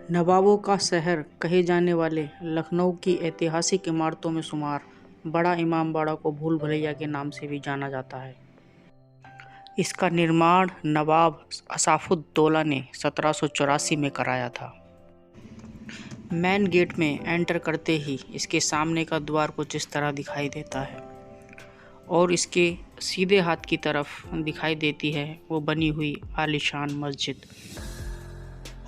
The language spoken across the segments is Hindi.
नवाबों का शहर कहे जाने वाले लखनऊ की ऐतिहासिक इमारतों में शुमार बड़ा इमामबाड़ा को भूल भुलैया के नाम से भी जाना जाता है। इसका निर्माण नवाब असाफुद्दौला ने 1784 में कराया था। मेन गेट में एंटर करते ही इसके सामने का द्वार कुछ इस तरह दिखाई देता है और इसके सीधे हाथ की तरफ दिखाई देती है वो बनी हुई आलीशान मस्जिद,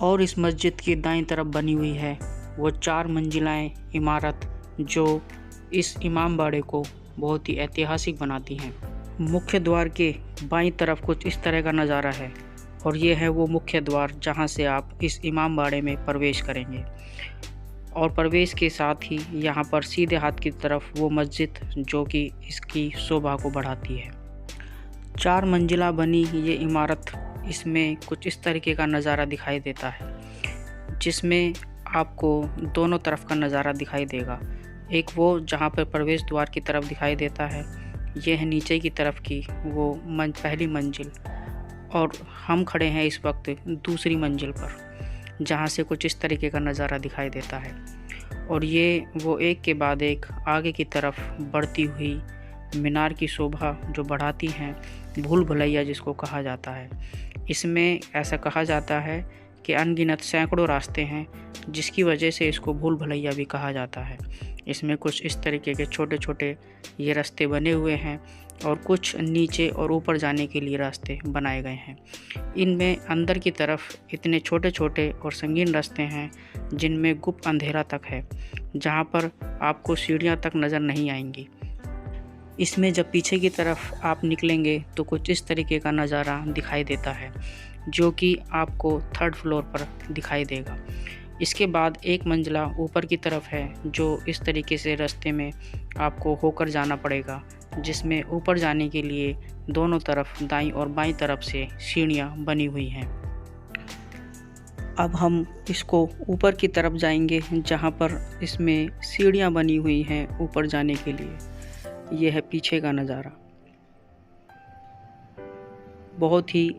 और इस मस्जिद की दाईं तरफ बनी हुई है वो 4 मंजिलाएं इमारत जो इस इमामबाड़े को बहुत ही ऐतिहासिक बनाती हैं। मुख्य द्वार के बाईं तरफ कुछ इस तरह का नज़ारा है और ये है वो मुख्य द्वार जहां से आप इस इमामबाड़े में प्रवेश करेंगे, और प्रवेश के साथ ही यहाँ पर सीधे हाथ की तरफ वो मस्जिद जो कि इसकी शोभा को बढ़ाती है। 4 मंजिला बनी ये इमारत, इसमें कुछ इस तरीके का नज़ारा दिखाई देता है जिसमें आपको दोनों तरफ का नज़ारा दिखाई देगा। एक वो जहाँ पर प्रवेश द्वार की तरफ दिखाई देता है, यह है नीचे की तरफ की वो पहली मंजिल, और हम खड़े हैं इस वक्त दूसरी मंजिल पर जहाँ से कुछ इस तरीके का नज़ारा दिखाई देता है। और ये वो एक के बाद एक आगे की तरफ बढ़ती हुई मीनार की शोभा जो बढ़ाती हैं भूल भुलैया जिसको कहा जाता है। इसमें ऐसा कहा जाता है कि अनगिनत सैकड़ों रास्ते हैं जिसकी वजह से इसको भूल भुलैया भी कहा जाता है। इसमें कुछ इस तरीके के छोटे छोटे ये रास्ते बने हुए हैं और कुछ नीचे और ऊपर जाने के लिए रास्ते बनाए गए हैं। इनमें अंदर की तरफ इतने छोटे छोटे और संगीन रास्ते हैं जिनमें गुप्त अंधेरा तक है, जहाँ पर आपको सीढ़ियाँ तक नज़र नहीं आएंगी। इसमें जब पीछे की तरफ आप निकलेंगे तो कुछ इस तरीके का नज़ारा दिखाई देता है जो कि आपको 3rd फ्लोर पर दिखाई देगा। इसके बाद एक मंजिला ऊपर की तरफ है जो इस तरीके से रास्ते में आपको होकर जाना पड़ेगा, जिसमें ऊपर जाने के लिए दोनों तरफ दाईं और बाईं तरफ से सीढ़ियाँ बनी हुई हैं। अब हम इसको ऊपर की तरफ जाएंगे जहाँ पर इसमें सीढ़ियाँ बनी हुई हैं ऊपर जाने के लिए। यह है पीछे का नज़ारा। बहुत ही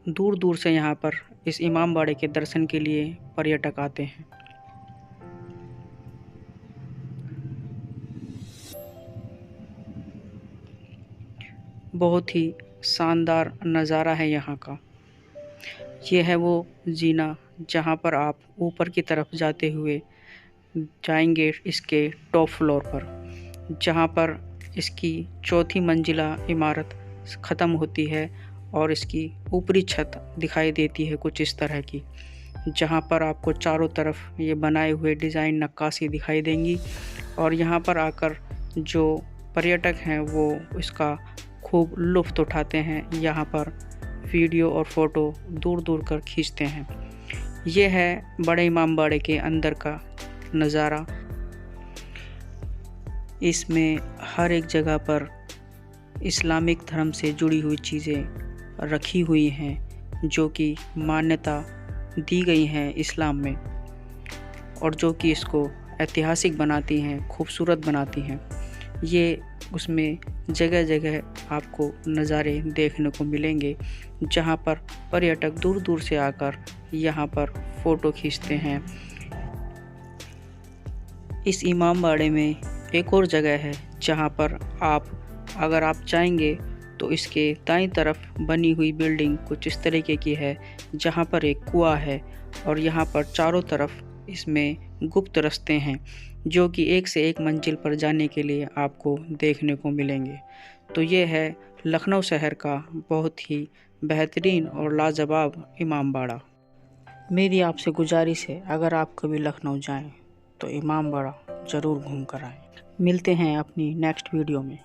दूर दूर से यहाँ पर इस इमामबाड़े के दर्शन के लिए पर्यटक आते हैं। बहुत ही शानदार नज़ारा है यहाँ का। यह है वो जीना जहाँ पर आप ऊपर की तरफ जाते हुए जाएंगे इसके टॉप फ्लोर पर, जहाँ पर इसकी 4थी मंजिला इमारत ख़त्म होती है और इसकी ऊपरी छत दिखाई देती है कुछ इस तरह की, जहाँ पर आपको चारों तरफ ये बनाए हुए डिज़ाइन नक्काशी दिखाई देंगी। और यहाँ पर आकर जो पर्यटक हैं वो इसका खूब लुत्फ़ उठाते हैं, यहाँ पर वीडियो और फ़ोटो दूर दूर कर खींचते हैं। ये है बड़े इमामबाड़े के अंदर का नज़ारा। इसमें हर एक जगह पर इस्लामिक धर्म से जुड़ी हुई चीज़ें रखी हुई हैं जो कि मान्यता दी गई हैं इस्लाम में, और जो कि इसको ऐतिहासिक बनाती हैं, खूबसूरत बनाती हैं। ये उसमें जगह जगह आपको नज़ारे देखने को मिलेंगे जहाँ पर पर्यटक दूर दूर से आकर यहाँ पर फ़ोटो खींचते हैं। इस इमामबाड़े में एक और जगह है जहाँ पर अगर आप चाहेंगे तो इसके दाईं तरफ बनी हुई बिल्डिंग कुछ इस तरीके की है जहाँ पर एक कुआं है, और यहाँ पर चारों तरफ इसमें गुप्त रास्ते हैं जो कि एक से एक मंजिल पर जाने के लिए आपको देखने को मिलेंगे। तो ये है लखनऊ शहर का बहुत ही बेहतरीन और लाजवाब इमामबाड़ा। मेरी आपसे गुजारिश है, अगर आप कभी लखनऊ जाएं तो इमामबाड़ा ज़रूर घूम कर आएँ। मिलते हैं अपनी नेक्स्ट वीडियो में।